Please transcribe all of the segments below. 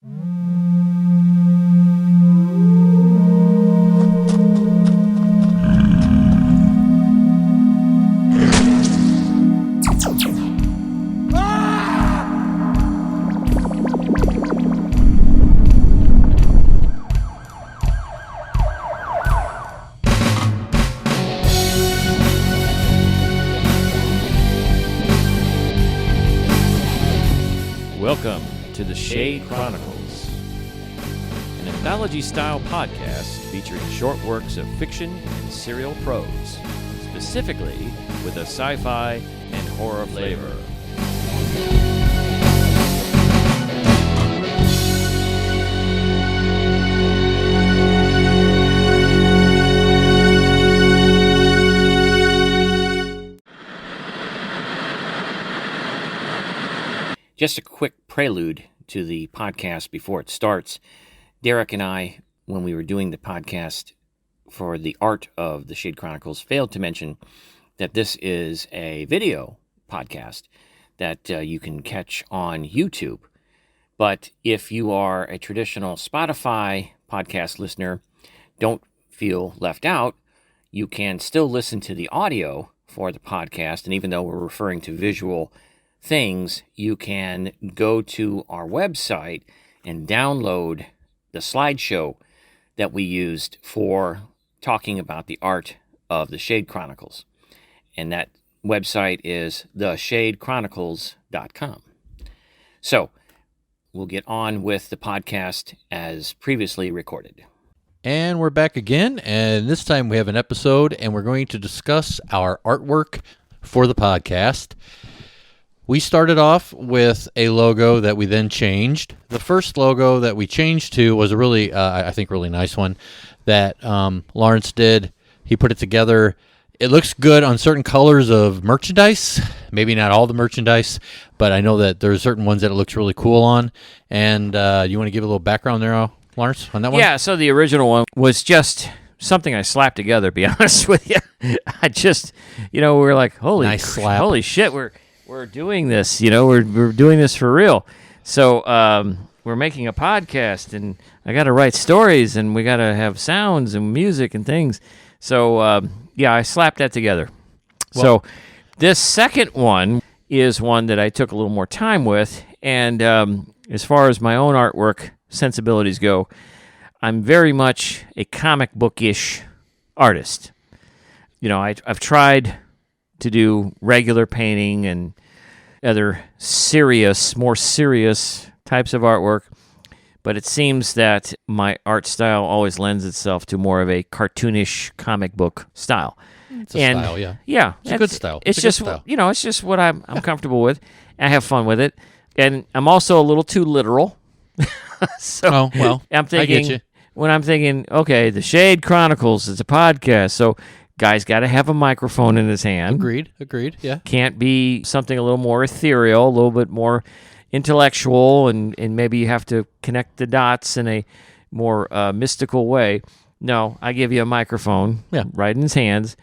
Welcome to the Shade Chronicles, an anthology-style podcast featuring short works of fiction and serial prose, specifically with a sci-fi and horror flavor. Just a quick prelude to the podcast before it starts. Derek and I, when we were doing the podcast for the art of the Shade Chronicles, failed to mention that this is a video podcast that you can catch on YouTube. But if you are a traditional Spotify podcast listener, don't feel left out. You can still listen to the audio for the podcast, and even though we're referring to visual things, you can go to our website and download the slideshow that we used for talking about the art of the Shade Chronicles. And that website is theshadechronicles.com. So we'll get on with the podcast as previously recorded. And we're back again, and this time we have an episode, and we're going to discuss our artwork for the podcast. We started off with a logo that we then changed. The first logo that we changed to was a really, I think, really nice one that Lawrence did. He put it together. It looks good on certain colors of merchandise. Maybe not all the merchandise, but I know that there's certain ones that it looks really cool on. And you want to give a little background there, Lawrence, on that one? Yeah, so the original one was just something I slapped together, to be honest with you. I just, we were like, holy shit, we're doing this, we're doing this for real. So we're making a podcast, and I got to write stories, and we got to have sounds and music and things. So, I slapped that together. Well, so this second one is one that I took a little more time with, and as far as my own artwork sensibilities go, I'm very much a comic book-ish artist. I've tried to do regular painting and other more serious types of artwork, but it seems that my art style always lends itself to more of a cartoonish comic book style. It's a style, yeah. Yeah. It's a good style. It's just what I'm comfortable with. I have fun with it. And I'm also a little too literal. So I'm thinking, I get you. When I'm thinking, okay, the Shade Chronicles, it's a podcast, so guy's got to have a microphone in his hand. Agreed, yeah. Can't be something a little more ethereal, a little bit more intellectual, and maybe you have to connect the dots in a more mystical way. No, I give you a microphone right in his hands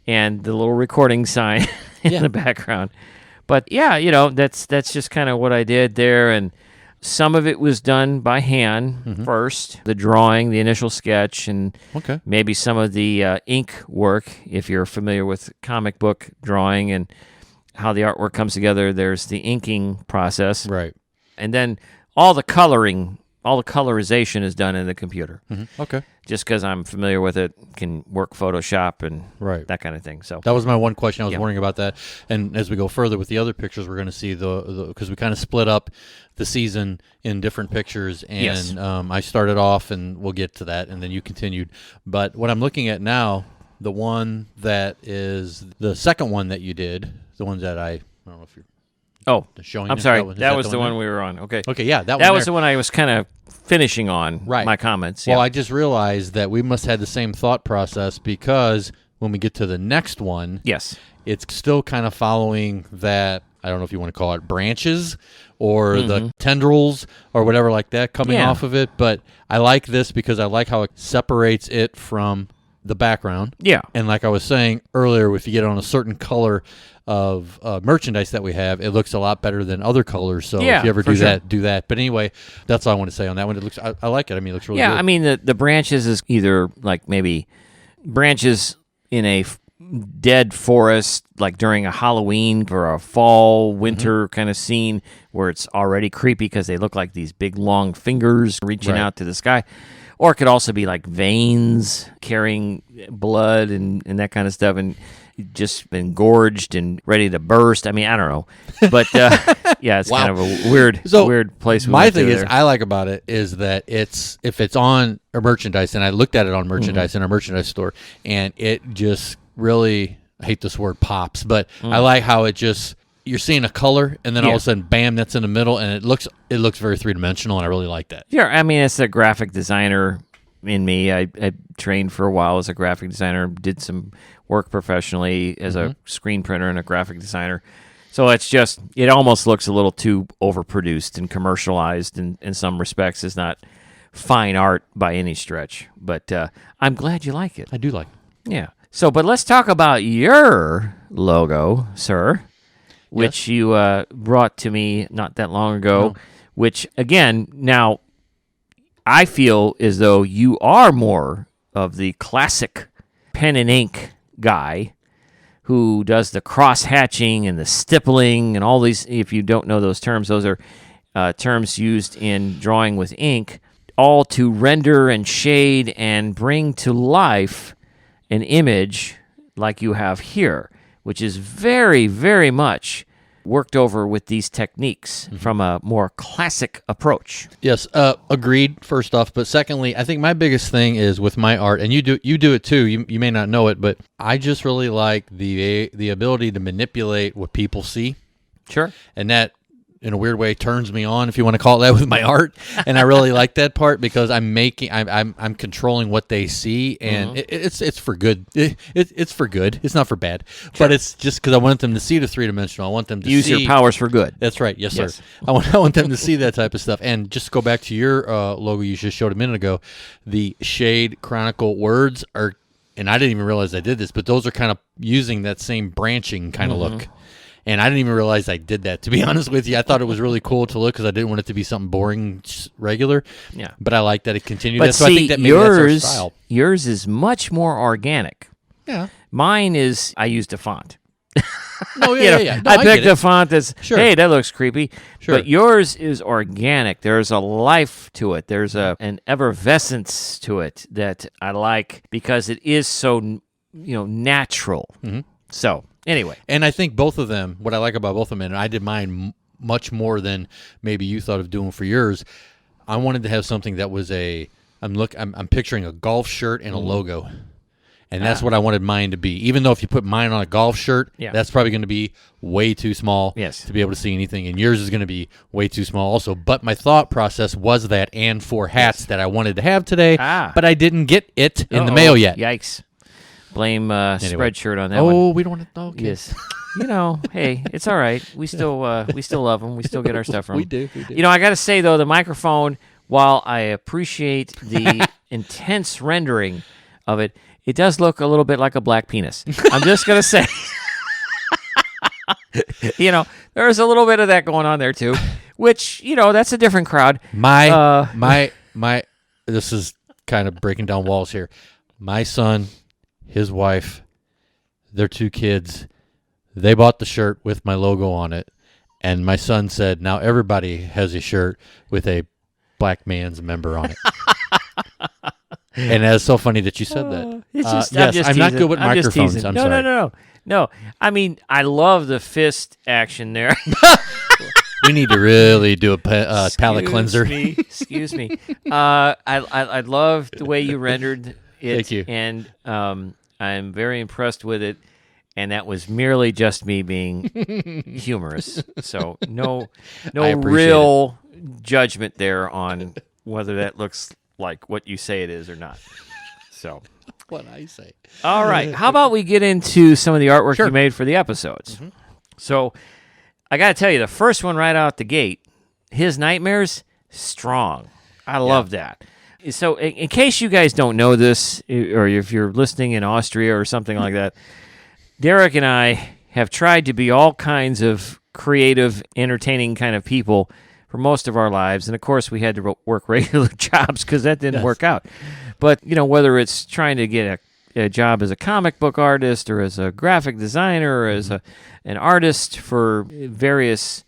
and the little recording sign in the background. But that's just kind of what I did there, and some of it was done by hand first, the drawing, the initial sketch, and maybe some of the ink work. If you're familiar with comic book drawing and how the artwork comes together, there's the inking process. Right. And then all the colorization is done in the computer. Mm-hmm. Okay. Just because I'm familiar with it, can work Photoshop and that kind of thing. So that was my one question. I was wondering about that. And as we go further with the other pictures, we're going to see because we kind of split up the season in different pictures. And I started off, and we'll get to that, and then you continued. But what I'm looking at now, the one that is the second one that you did, the ones that I don't know if you're showing. I'm sorry. That was the one we were on. Okay. Okay, yeah. That was the one I was kind of finishing on my comments. Well, I just realized that we must have the same thought process, because when we get to the next one, it's still kind of following that, I don't know if you want to call it branches or the tendrils or whatever like that coming off of it, but I like this because I like how it separates it from the background. Yeah. And like I was saying earlier, if you get on a certain color of merchandise that we have, it looks a lot better than other colors. So if you ever do that, do that. But anyway, that's all I want to say on that one. It looks, I like it. I mean, it looks really good. Yeah, I mean, the branches is either like maybe branches in a dead forest, like during a Halloween or a fall, winter kind of scene where it's already creepy because they look like these big, long fingers reaching out to the sky. Or it could also be like veins carrying blood and that kind of stuff, and just been gorged and ready to burst. I mean, I don't know. But, yeah, it's kind of a weird place. My thing is, I like about it is that if it's on a merchandise, and I looked at it on merchandise in our merchandise store, and it just really, I hate this word pops, but I like how it just, you're seeing a color, and then all of a sudden, bam, that's in the middle, and it looks very three-dimensional, and I really like that. Yeah, I mean, it's a graphic designer in me. I trained for a while as a graphic designer, did some work professionally as a screen printer and a graphic designer. So it's just, it almost looks a little too overproduced and commercialized in some respects. It's not fine art by any stretch, but I'm glad you like it. I do like it. Yeah. So, but let's talk about your logo, sir, which you brought to me not that long ago, which, again, now I feel as though you are more of the classic pen and ink guy who does the cross-hatching and the stippling and all these. If you don't know those terms are terms used in drawing with ink, all to render and shade and bring to life an image like you have here, which is very, very much worked over with these techniques from a more classic approach. Yes, agreed, first off. But secondly, I think my biggest thing is with my art, and you do it too, you may not know it, but I just really like the ability to manipulate what people see. Sure. And that, in a weird way, turns me on, if you want to call it that, with my art. And I really like that part because I'm controlling what they see, and it's for good. It's for good. It's not for bad. Sure. But it's just because I want them to see the three-dimensional. I want them to use your powers for good. That's right. Yes, sir. I want them to see that type of stuff. And just go back to your logo you just showed a minute ago. The Shade Chronicle words are, and I didn't even realize I did this, but those are kind of using that same branching kind of look. And I didn't even realize I did that, to be honest with you. I thought it was really cool to look because I didn't want it to be something boring, regular. Yeah. But I like that it continued. But so I think that maybe that's our style. Yours is much more organic. Yeah. Mine is, I used a font. No, yeah. No, I picked a font that's, hey, that looks creepy. Sure. But yours is organic. There's a life to it. There's an effervescence to it that I like because it is so, natural. So... Anyway. And I think both of them, what I like about both of them, and I did mine much more than maybe you thought of doing for yours, I wanted to have something that was I'm picturing a golf shirt and a logo. And that's what I wanted mine to be. Even though if you put mine on a golf shirt, that's probably going to be way too small to be able to see anything. And yours is going to be way too small also. But my thought process was that and for hats that I wanted to have today, but I didn't get it in the mail yet. Yikes. Blame Spreadshirt on that one. Oh, we don't want to. Okay. Yes. Hey, it's all right. We still love them. We still get our stuff from them. We do. I got to say, though, the microphone, while I appreciate the intense rendering of it, it does look a little bit like a black penis. I'm just going to say, there's a little bit of that going on there, too, which, that's a different crowd. My, this is kind of breaking down walls here. My son, his wife, their two kids, they bought the shirt with my logo on it. And my son said, now everybody has a shirt with a black man's member on it. And that's so funny that you said that. I'm not good with microphones. I'm sorry. No. I mean, I love the fist action there. We need to really do a palate cleanser. Excuse me. I love the way you rendered it. Thank you. And I'm very impressed with it. And that was merely just me being humorous. So no real judgment there on whether that looks like what you say it is or not. So what I say. All right. How about we get into some of the artwork you made for the episodes? So I got to tell you, the first one right out the gate, His Nightmares, strong. I love that. So in case you guys don't know this, or if you're listening in Austria or something like that, Derek and I have tried to be all kinds of creative, entertaining kind of people for most of our lives. And, of course, we had to work regular jobs because that didn't work out. But, whether it's trying to get a job as a comic book artist or as a graphic designer or as an artist for various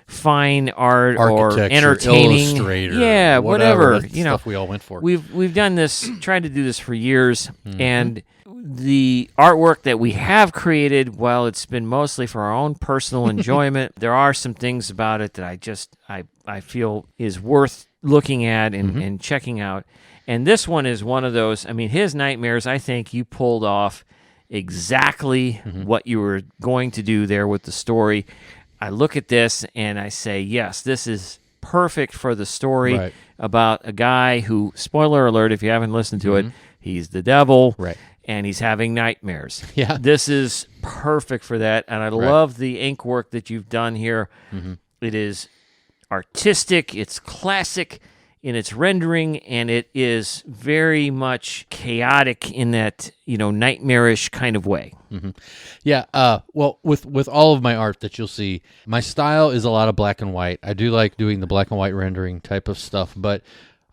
fine art or entertaining, illustrator, whatever stuff we all went for. We've done this, tried to do this for years, and the artwork that we have created, while it's been mostly for our own personal enjoyment, there are some things about it that I feel is worth looking at and checking out. And this one is one of those. I mean, his nightmares, I think you pulled off exactly what you were going to do there with the story. I look at this and I say, yes, this is perfect for the story about a guy who, spoiler alert, if you haven't listened to it, he's the devil, and he's having nightmares. Yeah. This is perfect for that, and I love the ink work that you've done here. It is artistic, it's classic in its rendering, and it is very much chaotic in that, nightmarish kind of way. Yeah. Well, with all of my art that you'll see, my style is a lot of black and white. I do like doing the black and white rendering type of stuff, but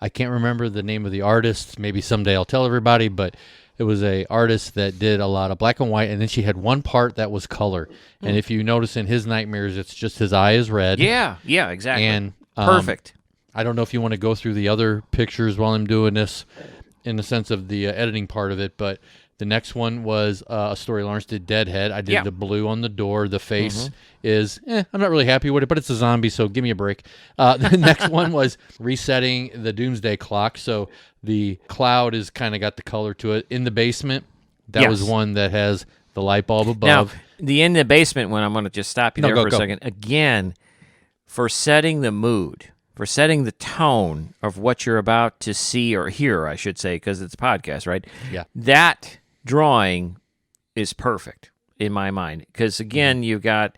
I can't remember the name of the artist. Maybe someday I'll tell everybody, but it was a artist that did a lot of black and white, and then she had one part that was color. And if you notice in his nightmares, it's just his eye is red. Yeah, exactly. And perfect. I don't know if you want to go through the other pictures while I'm doing this in the sense of the editing part of it, but the next one was a story Lawrence did, Deadhead. I did the blue on the door. The face is, I'm not really happy with it, but it's a zombie, so give me a break. The next one was resetting the Doomsday Clock, so the cloud is kind of got the color to it. In the basement, that was one that has the light bulb above. Now, the in the basement one, I'm going to just stop you there for a second. Again, for setting the mood, for setting the tone of what you're about to see or hear, I should say, because it's a podcast, right? Yeah. That drawing is perfect in my mind because, again, you've got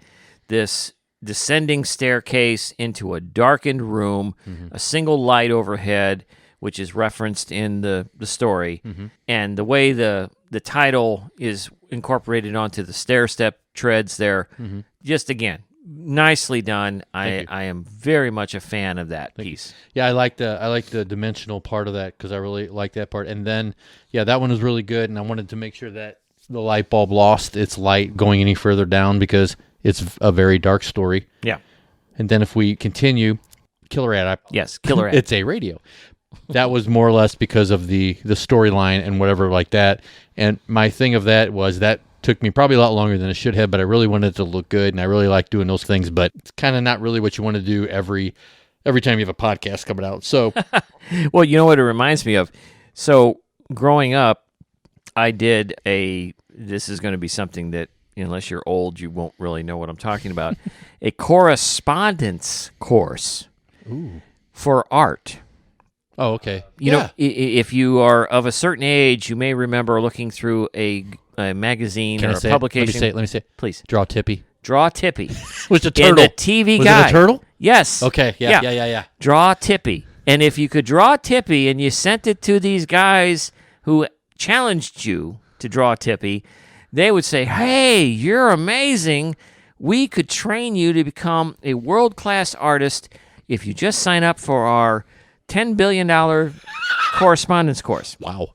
this descending staircase into a darkened room, a single light overhead, which is referenced in the story, and the way the title is incorporated onto the stair-step treads there, just, again, nicely done. I am very much a fan of that piece. Yeah, I like the dimensional part of that because I really like that part. And then, that one was really good, and I wanted to make sure that the light bulb lost its light going any further down because it's a very dark story. Yeah. And then if we continue, Killer Ad. Yes, Killer Ad. It's a radio. That was more or less because of the storyline and whatever like that. And my thing of that was that took me probably a lot longer than it should have, but I really wanted it to look good, and I really like doing those things, but it's kind of not really what you want to do every time you have a podcast coming out. So, well, you know what it reminds me of? So, growing up, I did this is going to be something that, unless you're old, you won't really know what I'm talking about, a correspondence course for art. Oh, okay. You know, if you are of a certain age, you may remember looking through a magazine or a publication. Let me say it. Please. Draw Tippy. Was a turtle. And the TV was guide. Was it a turtle? Yes. Okay. Yeah. Draw Tippy. And if you could draw Tippy and you sent it to these guys who challenged you to draw Tippy, they would say, hey, you're amazing. We could train you to become a world-class artist if you just sign up for our $10 billion correspondence course. Wow.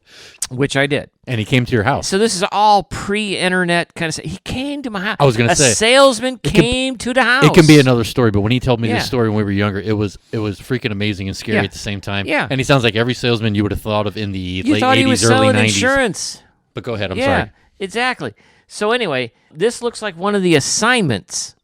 Which I did. And he came to your house. So this is all pre-internet kind of stuff. He came to my house. I was going to say. A salesman came to the house. It can be another story, but when he told me this story when we were younger, it was freaking amazing and scary at the same time. Yeah. And he sounds like every salesman you would have thought of in the late 80s, early 90s. You thought he was selling insurance. But go ahead, I'm yeah, sorry. Exactly. So anyway, this looks like one of the assignments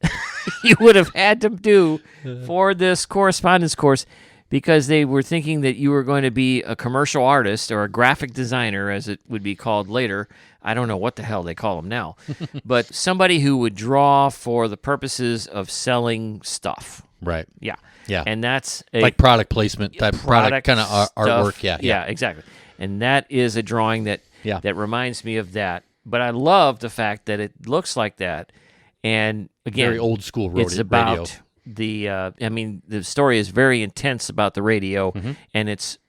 you would have had to do for this correspondence course, because they were thinking that you were going to be a commercial artist or a graphic designer, as it would be called later. I don't know what the hell they call them now, but somebody who would draw for the purposes of selling stuff. Right. Yeah. Yeah. And that's like product placement type product kind of artwork. Yeah, exactly. And that is a drawing that reminds me of that. But I love the fact that it looks like that. And again, very old school it's about the story is very intense about the radio, and it's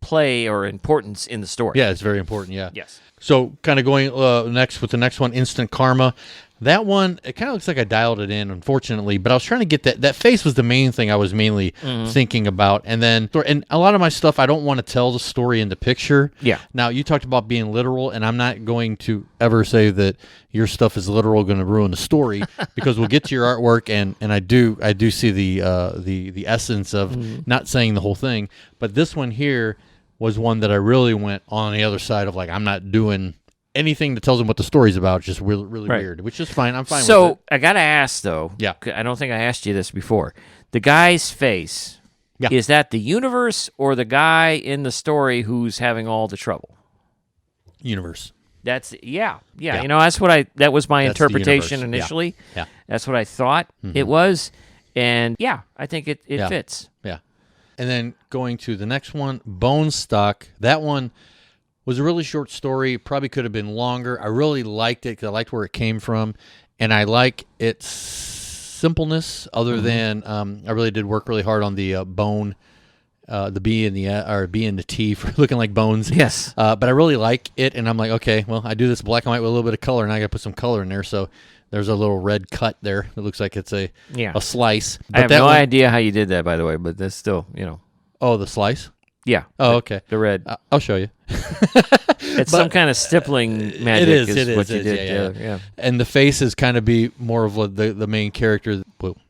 play or importance in the story. Yeah, it's very important. Yeah. Yes. So kind of going next with the next one, Instant Karma. That one, it kind of looks like I dialed it in, unfortunately, but I was trying to get that face was the main thing I was mainly thinking about. And then, and a lot of my stuff, I don't want to tell the story in the picture. Yeah. Now, you talked about being literal, and I'm not going to ever say that your stuff is literal going to ruin the story, because we'll get to your artwork, and I do see the essence of not saying the whole thing. But this one here was one that I really went on the other side of, like, I'm not doing anything that tells them what the story's about. Just really weird, which is fine. I'm fine with it. So I got to ask, though. Yeah. I don't think I asked you this before. The guy's face, is that the universe or the guy in the story who's having all the trouble? Universe. That's, yeah. You know, that was my interpretation initially. Yeah. That's what I thought it was. And yeah, I think it fits. Yeah. And then going to the next one, Bone Stock. That one was a really short story. Probably could have been longer. I really liked it because I liked where it came from, and I like its simpleness. Other than I really did work really hard on the bone, the B and the T for looking like bones. Yes. But I really like it, and I'm like, okay, well, I do this black and white with a little bit of color, and I got to put some color in there. So there's a little red cut there. It looks like it's a slice. But I have no idea how you did that, by the way, but that's still, you know. Oh, the slice? Yeah. Oh, okay. The red. I'll show you. It's some kind of stippling magic. It is what you did. Yeah. And the face is kind of be more of the main character,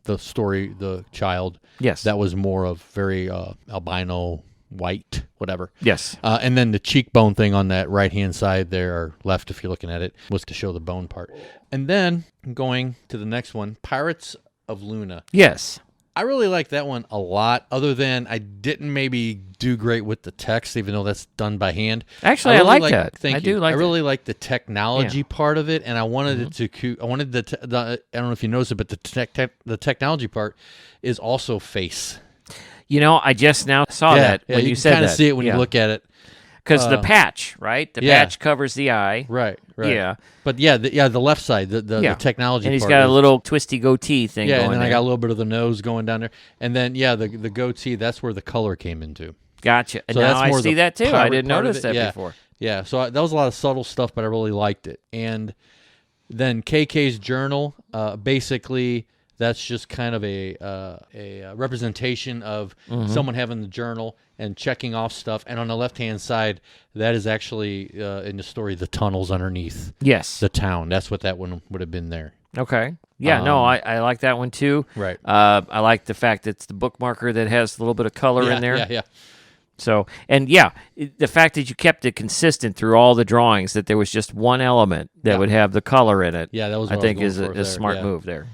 the story, the child. Yes. That was more of very albino, white, whatever. Yes. And then the cheekbone thing on that right-hand side there, or left if you're looking at it, was to show the bone part. And then going to the next one, Pirates of Luna. Yes. I really like that one a lot, other than I didn't maybe do great with the text, even though that's done by hand. Actually, I like that. Thank you. do like I really like the technology part of it, and I wanted it to. I wanted the. I don't know if you noticed it, but the technology part is also face. You know, I just now saw that when you said that. You kind of see it when you look at it. Because the patch, right? The patch covers the eye. Right. Yeah. But the left side, the technology and he's part got a little twisty goatee thing going and then there. I got a little bit of the nose going down there. And then, the goatee, that's where the color came into. Gotcha. And so now I see that, too. I didn't notice that before. Yeah, so that was a lot of subtle stuff, but I really liked it. And then KK's journal, basically, that's just kind of a representation of someone having the journal and checking off stuff. And on the left-hand side, that is actually, in the story, the tunnels underneath the town. That's what that one would have been there. Okay. Yeah, I like that one, too. Right. I like the fact that it's the bookmarker that has a little bit of color in there. Yeah. So, and the fact that you kept it consistent through all the drawings, that there was just one element that would have the color in it, that was I what think was is a smart move there.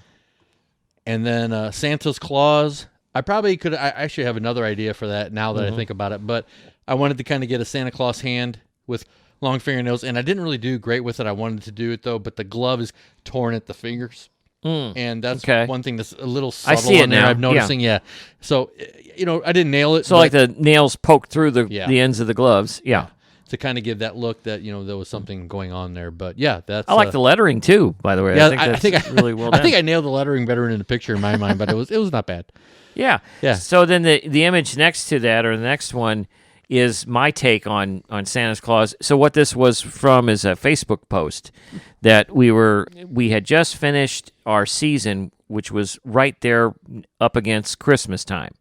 And then Santa's Claus. I probably could. I actually have another idea for that now that I think about it. But I wanted to kind of get a Santa Claus hand with long fingernails, and I didn't really do great with it. I wanted to do it though, but the glove is torn at the fingers, and that's one thing that's a little subtle. I see it there. now. I'm noticing. Yeah. So I didn't nail it. So like the nails poked through the ends of the gloves. Yeah. To kind of give that look that there was something going on there. But yeah, that's. I like the lettering too. By the way, I think that's really well done. I think I nailed the lettering better in the picture in my mind, but it was not bad. Yeah. So then the image next to that, or the next one, is my take on Santa's Claus. So what this was from is a Facebook post that we had just finished our season, which was right there up against Christmas time,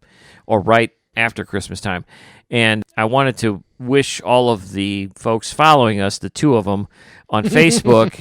or right after Christmas time. And I wanted to wish all of the folks following us, the two of them, on Facebook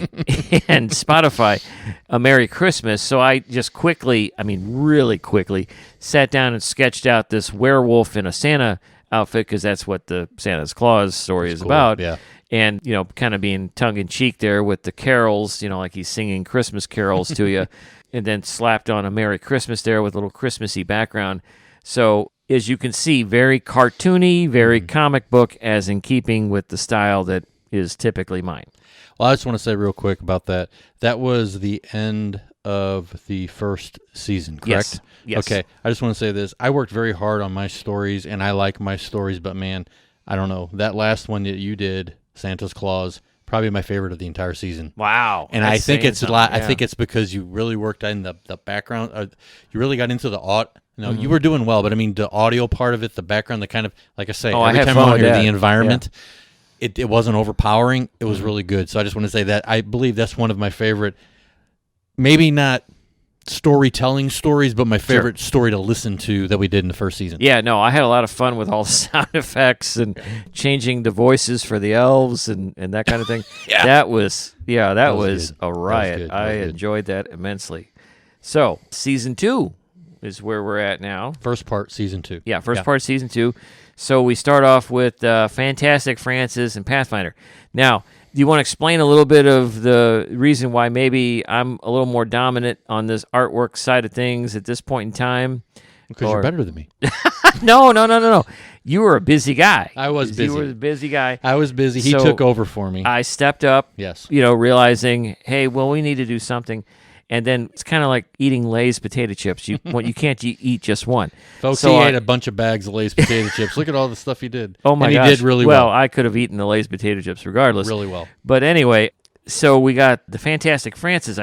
and Spotify, a Merry Christmas. So I just really quickly, sat down and sketched out this werewolf in a Santa outfit, because that's what the Santa's Claus story is about. Yeah. And, kind of being tongue-in-cheek there with the carols, like he's singing Christmas carols to you, and then slapped on a Merry Christmas there with a little Christmassy background. So, as you can see, very cartoony, very comic book, as in keeping with the style that is typically mine. Well, I just want to say real quick about that. That was the end of the first season, correct? Yes. Okay, I just want to say this. I worked very hard on my stories, and I like my stories, but man, I don't know. That last one that you did, Santa's Claus, probably my favorite of the entire season. Wow. And I think it's a lot. I think it's because you really worked in the background. You really got into the art No, you were doing well, but I mean the audio part of it, the background, the kind of, like I say, I every had time fun I with hear that. the environment, it wasn't overpowering. It was really good. So I just want to say that I believe that's one of my favorite, maybe not storytelling stories, but my favorite story to listen to that we did in the first season. Yeah, no, I had a lot of fun with all the sound effects and changing the voices for the elves and that kind of thing. That was a riot. I enjoyed that immensely. So, season 2 is where we're at now. First part, season 2. Yeah, part, season 2. So we start off with Fantastic Francis and Pathfinder. Now, do you want to explain a little bit of the reason why maybe I'm a little more dominant on this artwork side of things at this point in time? Because you're better than me. No. You were a busy guy. I was busy. You were a busy guy. I was busy. He took over for me. I stepped up, yes. Realizing, hey, well, we need to do something. And then it's kind of like eating Lay's potato chips. You can't eat just one. Folks, he ate a bunch of bags of Lay's potato chips. Look at all the stuff he did. Oh, my gosh. He did really well. Well, I could have eaten the Lay's potato chips regardless. Really well. But anyway, so we got the Fantastic Francis.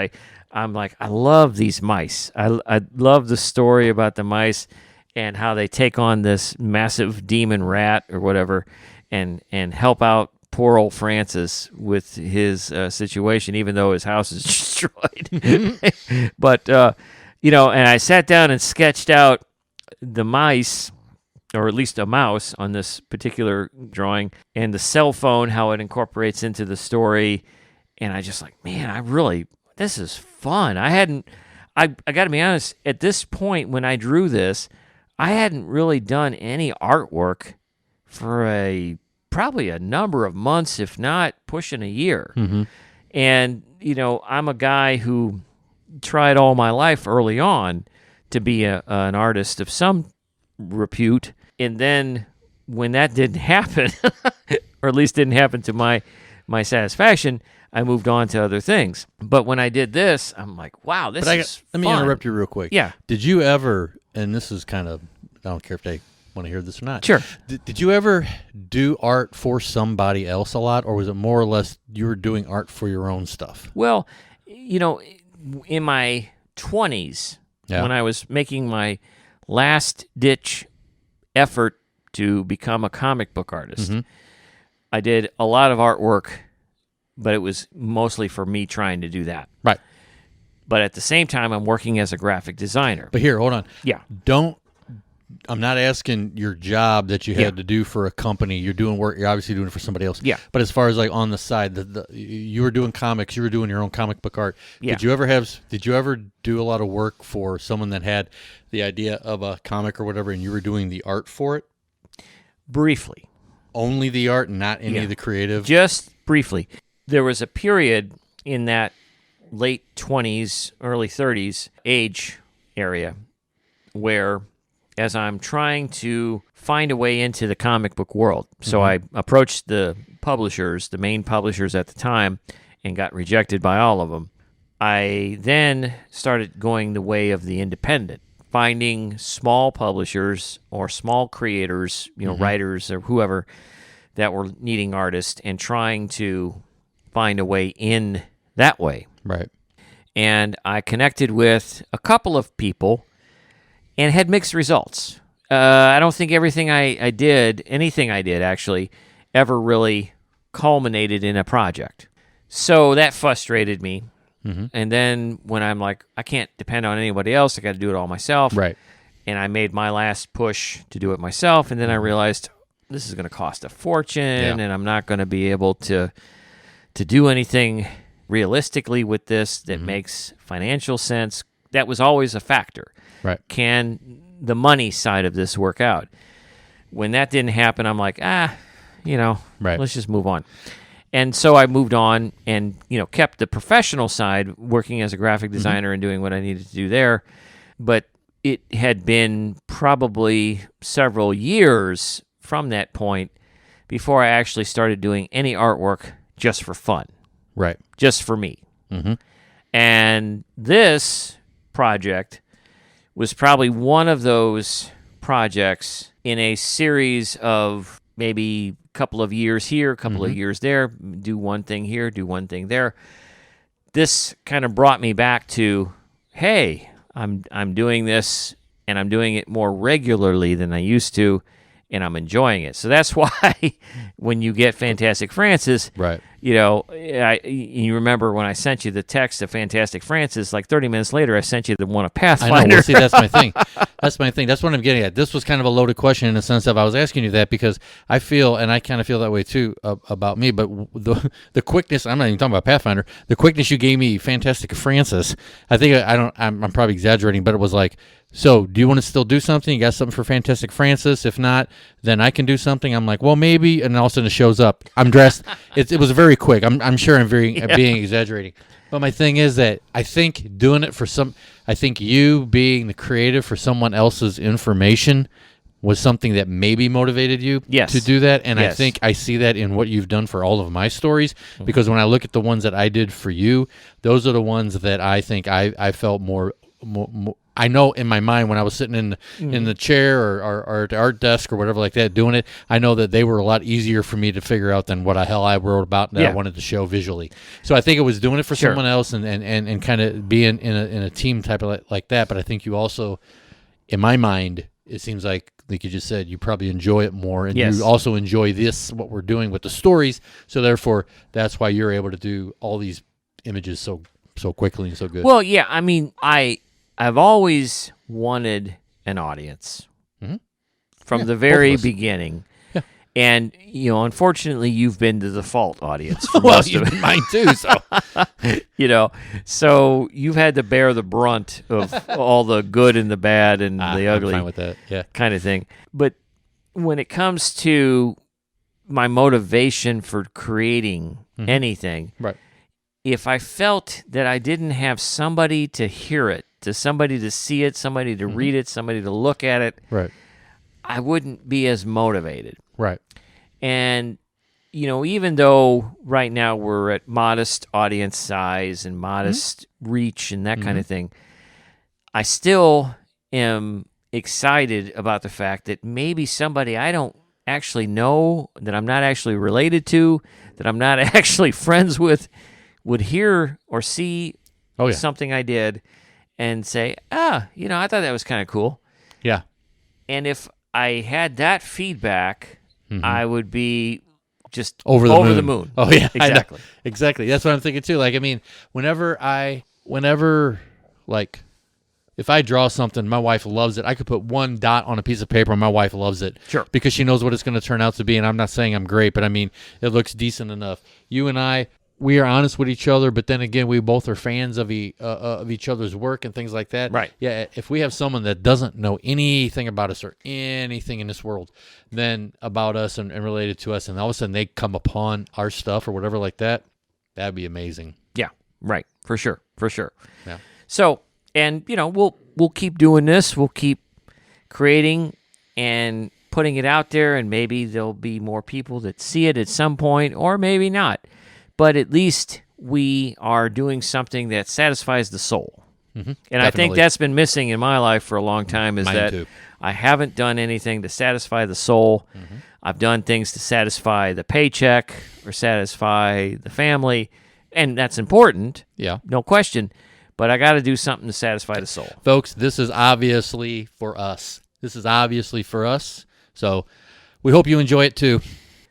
I'm like, I love these mice. I love the story about the mice and how they take on this massive demon rat or whatever and help out poor old Francis with his situation, even though his house is destroyed. But, and I sat down and sketched out the mice, or at least a mouse on this particular drawing, and the cell phone, how it incorporates into the story. And I just like, man, this is fun. I got to be honest, at this point when I drew this, I hadn't really done any artwork for probably a number of months, if not pushing a year. Mm-hmm. And, I'm a guy who tried all my life early on to be an artist of some repute. And then when that didn't happen, or at least didn't happen to my satisfaction, I moved on to other things. But when I did this, I'm like, wow, this is fun. Let me interrupt you real quick. Yeah. Did you ever, and this is kind of, I don't care if they want to hear this or not. Sure. Did you ever do art for somebody else a lot, or was it more or less you were doing art for your own stuff? Well, in my 20s, when I was making my last-ditch effort to become a comic book artist, I did a lot of artwork, but it was mostly for me trying to do that. Right. But at the same time, I'm working as a graphic designer. But here, hold on. Yeah. I'm not asking your job that you had to do for a company. You're doing work. You're obviously doing it for somebody else. Yeah. But as far as like on the side, you were doing comics. You were doing your own comic book art. Yeah. Did you ever do a lot of work for someone that had the idea of a comic or whatever, and you were doing the art for it? Briefly. Only the art, not any of the creative? Just briefly. There was a period in that late 20s, early 30s age area where, as I'm trying to find a way into the comic book world, so I approached the publishers, the main publishers at the time, and got rejected by all of them. I then started going the way of the independent, finding small publishers or small creators, writers or whoever that were needing artists, and trying to find a way in that way. Right. And I connected with a couple of people and had mixed results. I don't think anything I did actually, ever really culminated in a project. So that frustrated me. Mm-hmm. And then when I'm like, I can't depend on anybody else, I got to do it all myself. Right. And I made my last push to do it myself. And then I realized this is going to cost a fortune, and I'm not going to be able to do anything realistically with this that makes financial sense. That was always a factor. Right. Can the money side of this work out? When that didn't happen, I'm like, let's just move on. And so I moved on and, kept the professional side, working as a graphic designer and doing what I needed to do there. But it had been probably several years from that point before I actually started doing any artwork just for fun. Right. Just for me. Mm-hmm. And this project was probably one of those projects in a series of maybe a couple of years here, a couple of years there, do one thing here, do one thing there. This kind of brought me back to, hey, I'm doing this and I'm doing it more regularly than I used to, and I'm enjoying it. So that's why when you get Fantastic Francis, right. You remember when I sent you the text of Fantastic Francis, like 30 minutes later, I sent you the one of Pathfinder. I know. Well, see, that's my thing. That's my thing. That's what I'm getting at. This was kind of a loaded question in the sense of I was asking you that because I feel, and I kind of feel that way too about me, but the quickness, I'm not even talking about Pathfinder, the quickness you gave me Fantastic Francis, I think I'm probably exaggerating, but it was like, so do you want to still do something? You got something for Fantastic Francis? If not, then I can do something. I'm like, well, maybe. And all of a sudden it shows up. I'm dressed. It was very quick. I'm sure I'm being exaggerating. But my thing is that I think doing it I think you being the creative for someone else's information was something that maybe motivated you to do that. And I think I see that in what you've done for all of my stories, because when I look at the ones that I did for you, those are the ones that I think I felt more I know in my mind when I was sitting in the chair or at the art desk or whatever like that doing it, I know that they were a lot easier for me to figure out than what the hell I wrote about that I wanted to show visually. So I think it was doing it for someone else and kind of being in a team type of like that. But I think you also, in my mind, it seems like you just said, you probably enjoy it more, and you also enjoy what we're doing with the stories. So therefore, that's why you're able to do all these images so quickly and so good. Well, yeah, I mean, I've always wanted an audience from the very beginning. Yeah. And, unfortunately, you've been the default audience for well, most you've of it. been mine too, so. So you've had to bear the brunt of all the good and the bad and the ugly. I'm fine with that. Yeah. Kind of thing. But when it comes to my motivation for creating anything, right. If I felt that I didn't have somebody to hear it, to somebody to see it, somebody to read it, somebody to look at it, right, I wouldn't be as motivated. Right. And, even though right now we're at modest audience size and modest reach and that kind of thing, I still am excited about the fact that maybe somebody I don't actually know, that I'm not actually related to, that I'm not actually friends with, would hear or see something I did and say, I thought that was kind of cool. Yeah. And if I had that feedback, I would be just over the moon. Oh, yeah. Exactly. Exactly. That's what I'm thinking, too. Like, I mean, whenever, if I draw something, my wife loves it. I could put one dot on a piece of paper, and my wife loves it. Sure. Because she knows what it's going to turn out to be, and I'm not saying I'm great, but I mean, it looks decent enough. You and I, we are honest with each other, but then again, we both are fans of each other's work and things like that. Right. Yeah. If we have someone that doesn't know anything about us or anything in this world, then about us and related to us, and all of a sudden they come upon our stuff or whatever like that, that'd be amazing. Yeah. Right. For sure. Yeah. So, and we'll keep doing this. We'll keep creating and putting it out there, and maybe there'll be more people that see it at some point, or maybe not. But at least we are doing something that satisfies the soul. And definitely. I think that's been missing in my life for a long time, is Mine too. I haven't done anything to satisfy the soul. I've done things to satisfy the paycheck or satisfy the family, and that's important. Yeah. No question. But I got to do something to satisfy the soul. Folks, this is obviously for us. So we hope you enjoy it too.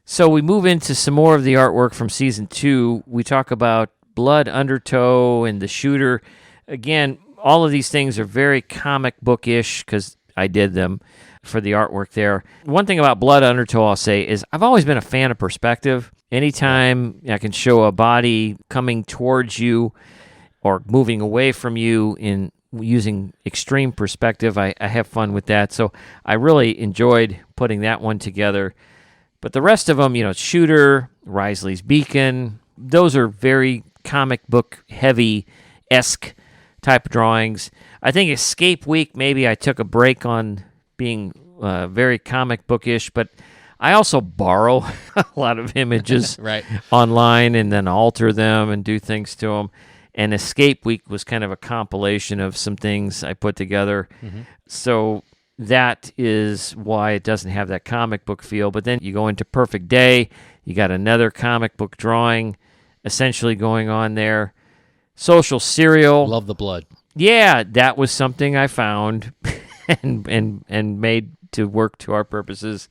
So we move into some more of the artwork from Season 2. We talk about Blood Undertow and the Shooter. Again, all of these things are very comic book-ish because I did them for the artwork there. One thing about Blood Undertow I'll say is I've always been a fan of perspective. Anytime I can show a body coming towards you or moving away from you in using extreme perspective, I have fun with that. So I really enjoyed putting that one together. But the rest of them, Shooter, Risley's Beacon, those are very comic book heavy-esque type drawings. I think Escape Week, maybe I took a break on being very comic bookish, but I also borrow a lot of images right. online and then alter them and do things to them. And Escape Week was kind of a compilation of some things I put together. So that is why it doesn't have that comic book feel. But then you go into Perfect Day, you got another comic book drawing essentially going on there. Social Serial. Love the blood. Yeah, that was something I found and made to work to our purposes.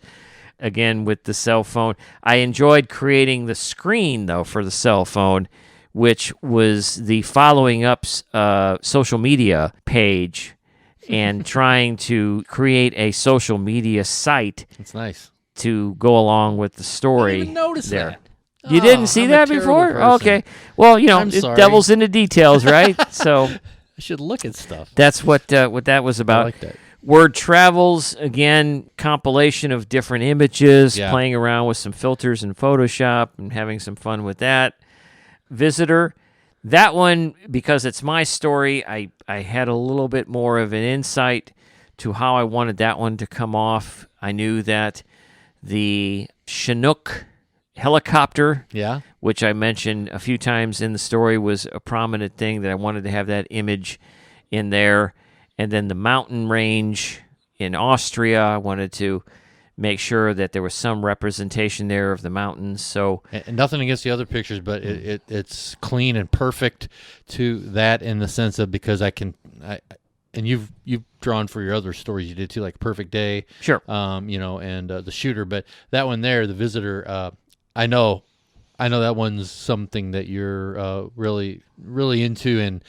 Again, with the cell phone, I enjoyed creating the screen though for the cell phone, which was the following up social media page, and trying to create a social media site. That's nice to go along with the story. I didn't even notice there. That. You didn't see that before? Okay. Well, devil's in the details, right? So I should look at stuff. That's what that was about. I like that. Word Travels, again, compilation of different images, playing around with some filters in Photoshop and having some fun with that. Visitor, that one, because it's my story, I had a little bit more of an insight to how I wanted that one to come off. I knew that the Chinook helicopter, which I mentioned a few times in the story, was a prominent thing that I wanted to have that image in there. And then the mountain range in Austria, I wanted to make sure that there was some representation there of the mountains. So, and nothing against the other pictures, but it's clean and perfect to that in the sense of, because and you've drawn for your other stories you did too, like Perfect Day, sure, and the Shooter. But that one there, the Visitor, I know that one's something that you're really, really into, and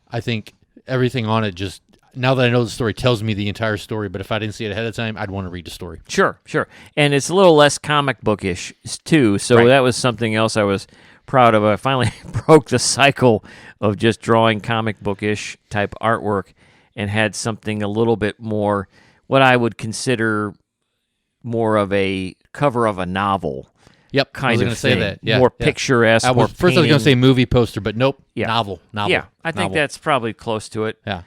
I think everything on it just, now that I know the story, tells me the entire story. But if I didn't see it ahead of time, I'd want to read the story. Sure. And it's a little less comic bookish too, so that was something else I was proud of. I finally broke the cycle of just drawing comic bookish type artwork and had something a little bit more, what I would consider more of a cover of a novel. Yep, kind I was of going to say that. Yeah, more picturesque. First, I was going to say movie poster, but nope. Yeah. Novel. Yeah, I think that's probably close to it. Yeah.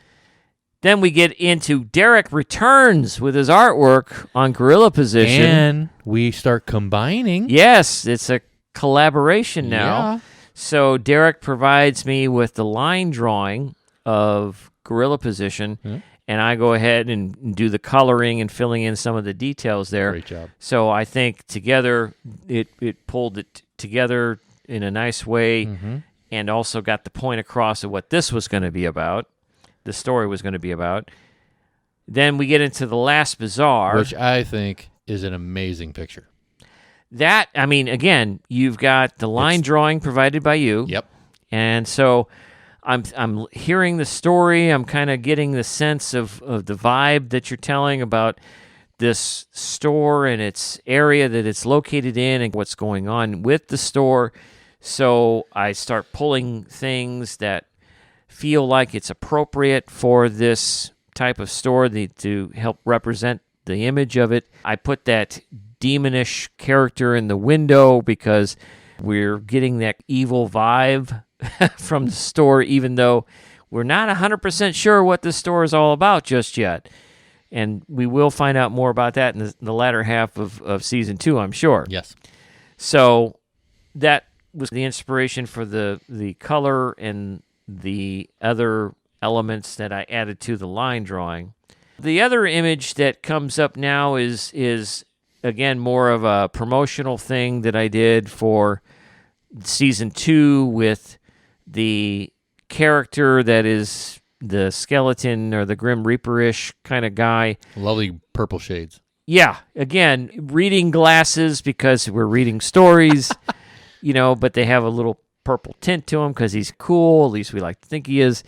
Then we get into Derek returns with his artwork on Gorilla Position, and we start combining. Yes, it's a collaboration now. Yeah. So Derek provides me with the line drawing of Gorilla Position. Mm-hmm. And I go ahead and do the coloring and filling in some of the details there. Great job. So I think together it pulled it together in a nice way, and also got the point across of what this was going to be about, the story was going to be about. Then we get into The Last Bazaar, which I think is an amazing picture. That, I mean, again, you've got the line drawing provided by you. Yep. And so I'm hearing the story. I'm kind of getting the sense of the vibe that you're telling about this store and its area that it's located in and what's going on with the store. So I start pulling things that feel like it's appropriate for this type of store to help represent the image of it. I put that demonish character in the window because we're getting that evil vibe from the store, even though we're not 100% sure what the store is all about just yet. And we will find out more about that in the latter half of Season 2, I'm sure. Yes. So that was the inspiration for the color and the other elements that I added to the line drawing. The other image that comes up now is again, more of a promotional thing that I did for Season 2 with the character that is the skeleton or the Grim Reaper-ish kind of guy. Lovely purple shades. Yeah, again, reading glasses because we're reading stories, but they have a little purple tint to him because he's cool, at least we like to think he is.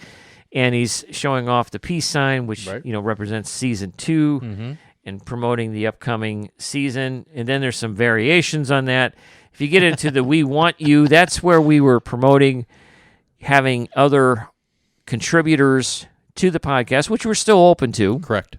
And he's showing off the peace sign, which, represents Season 2 and promoting the upcoming season. And then there's some variations on that. If you get into the We Want You, that's where we were promoting having other contributors to the podcast, which we're still open to. Correct.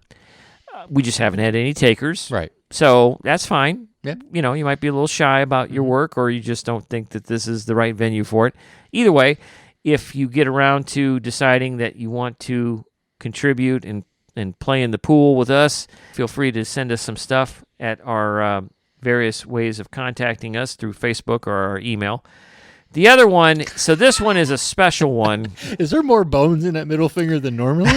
We just haven't had any takers. Right. So that's fine. Yeah. You might be a little shy about your work, or you just don't think that this is the right venue for it. Either way, if you get around to deciding that you want to contribute and play in the pool with us, feel free to send us some stuff at our various ways of contacting us through Facebook or our email. The other one, so this one is a special one. Is there more bones in that middle finger than normally?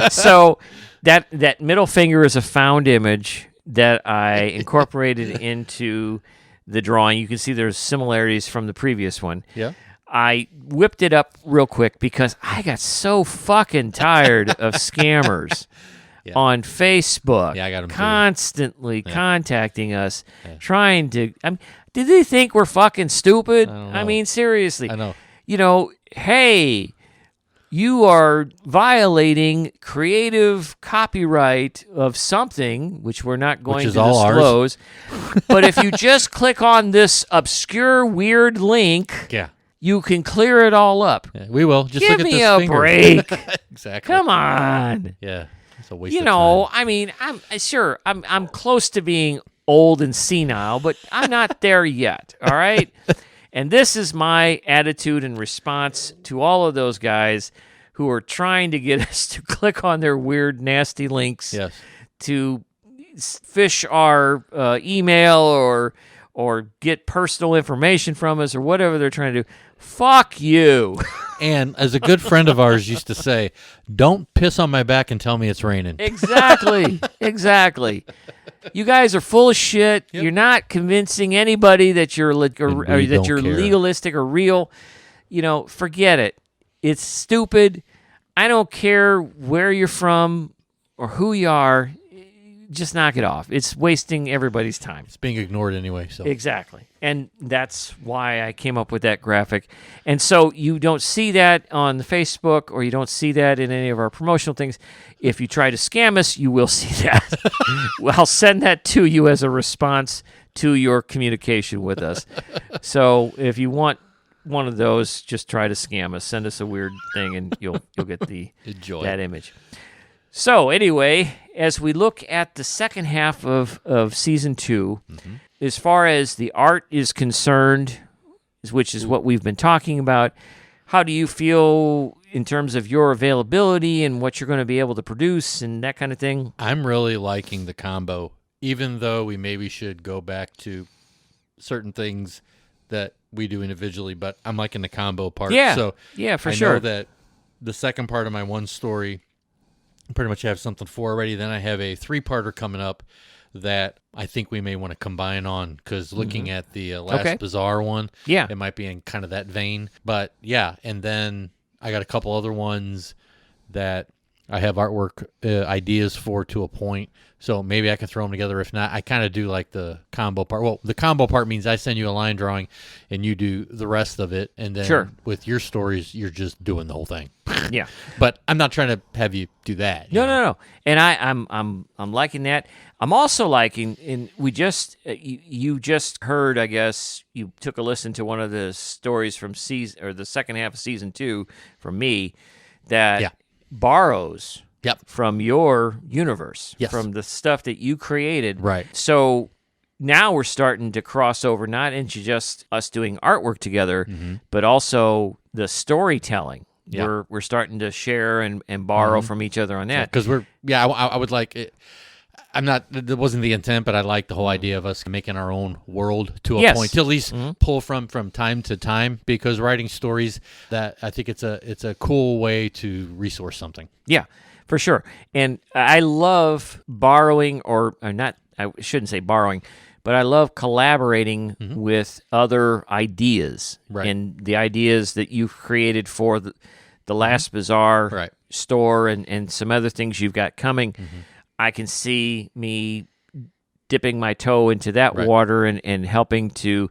So that middle finger is a found image that I incorporated into the drawing. You can see there's similarities from the previous one. Yeah. I whipped it up real quick because I got so fucking tired of scammers. on Facebook. Yeah, I got them constantly contacting us, trying to. Did they think we're fucking stupid? I mean, seriously. I know. You know, hey, you are violating creative copyright of something, which we're not going to disclose. But if you just click on this obscure, weird link, you can clear it all up. Yeah, we will. Just give look at me this a finger. break. Exactly. Come on. Yeah, it's a waste of time. I mean, I'm close to being old and senile, but I'm not there yet. All right. And this is my attitude and response to all of those guys who are trying to get us to click on their weird, nasty links to fish our email or get personal information from us or whatever they're trying to do. Fuck you. And as a good friend of ours used to say, don't piss on my back and tell me it's raining. Exactly. Exactly. You guys are full of shit. Yep. You're not convincing anybody that you're legalistic or real. You know, forget it. It's stupid. I don't care where you're from or who you are. Just knock it off. It's wasting everybody's time. It's being ignored anyway. So exactly. And that's why I came up with that graphic. And so you don't see that on the Facebook or you don't see that in any of our promotional things. If you try to scam us, you will see that. I'll send that to you as a response to your communication with us. So if you want one of those, just try to scam us. Send us a weird thing and you'll get that image. So anyway, as we look at the second half of season 2, as far as the art is concerned, which is what we've been talking about, how do you feel in terms of your availability and what you're going to be able to produce and that kind of thing? I'm really liking the combo, even though we maybe should go back to certain things that we do individually, but I'm liking the combo part. Yeah, so for sure. I know that the second part of my one story, pretty much have something for already. Then I have a 3-parter coming up that I think we may want to combine on because looking at the last Bizarre one, it might be in kind of that vein. But yeah, and then I got a couple other ones that I have artwork ideas for to a point. So maybe I can throw them together. If not, I kind of do like the combo part. Well, the combo part means I send you a line drawing and you do the rest of it. And then with your stories, you're just doing the whole thing. Yeah. But I'm not trying to have you do that. No. And I'm liking that. I'm also liking, and we just, you just heard, I guess, you took a listen to one of the stories from the second half of season 2 from me that borrows from your universe, from the stuff that you created. Right. So now we're starting to cross over, not into just us doing artwork together, but also the storytelling. Yeah. We're starting to share and borrow from each other on that. Because I would like it. That wasn't the intent, but I like the whole idea of us making our own world to a point, to at least pull from time to time, because writing stories, that I think it's a cool way to resource something. Yeah, for sure. And I love borrowing, or not, I shouldn't say borrowing, but I love collaborating with other ideas. Right. And the ideas that you've created for the last Bizarre store and some other things you've got coming. I can see me dipping my toe into that water and helping to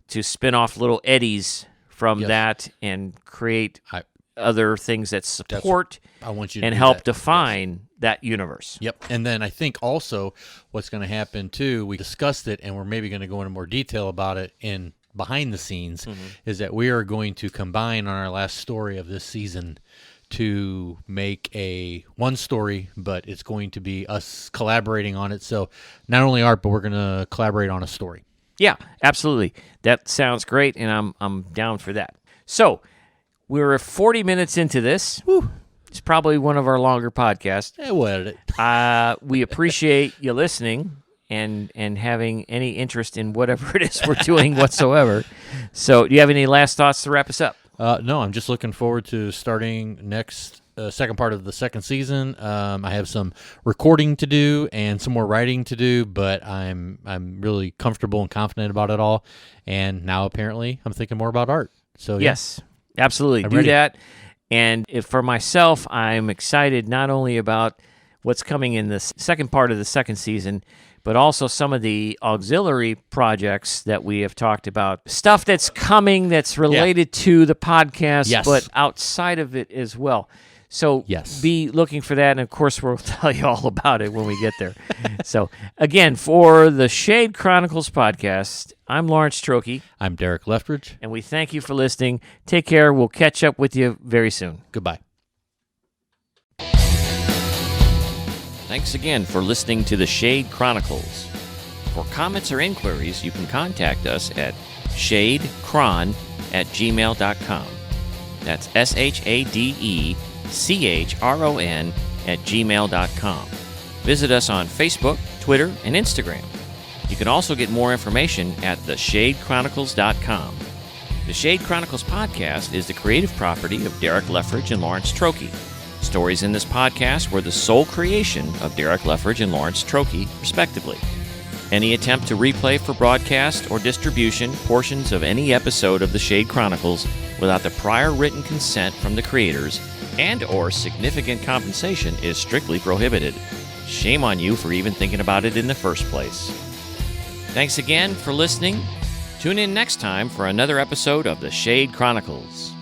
spin off little eddies from that and create other things that support and help define that universe. Yep. And then I think also what's going to happen too, we discussed it and we're maybe going to go into more detail about it in behind the scenes, is that we are going to combine on our last story of this season to make one story, but it's going to be us collaborating on it. So not only art, but we're going to collaborate on a story. Yeah, absolutely. That sounds great, and I'm down for that. So we're 40 minutes into this. Whew. It's probably one of our longer podcasts. We'll edit it. We appreciate you listening and having any interest in whatever it is we're doing whatsoever. So do you have any last thoughts to wrap us up? No, I'm just looking forward to starting next second part of the second season. I have some recording to do and some more writing to do, but I'm really comfortable and confident about it all. And now apparently I'm thinking more about art. So yes, absolutely. Do that. And for myself, I'm excited not only about what's coming in the second part of the second season, but also some of the auxiliary projects that we have talked about. Stuff that's coming that's related to the podcast, but outside of it as well. So be looking for that, and of course we'll tell you all about it when we get there. So again, for the Shade Chronicles podcast, I'm Lawrence Trokey. I'm Derek Leftridge. And we thank you for listening. Take care. We'll catch up with you very soon. Goodbye. Thanks again for listening to the Shade Chronicles. For comments or inquiries, you can contact us at shadechron@gmail.com. That's SHADECHRON@gmail.com. Visit us on Facebook, Twitter, and Instagram. You can also get more information at theshadechronicles.com. The Shade Chronicles podcast is the creative property of Derek Leftridge and Lawrence Trokey. Stories in this podcast were the sole creation of Derek Leftridge and Lawrence Trokey, respectively. Any attempt to replay for broadcast or distribution portions of any episode of the Shade Chronicles without the prior written consent from the creators and/or significant compensation is strictly prohibited. Shame on you for even thinking about it in the first place. Thanks again for listening. Tune in next time for another episode of the Shade Chronicles.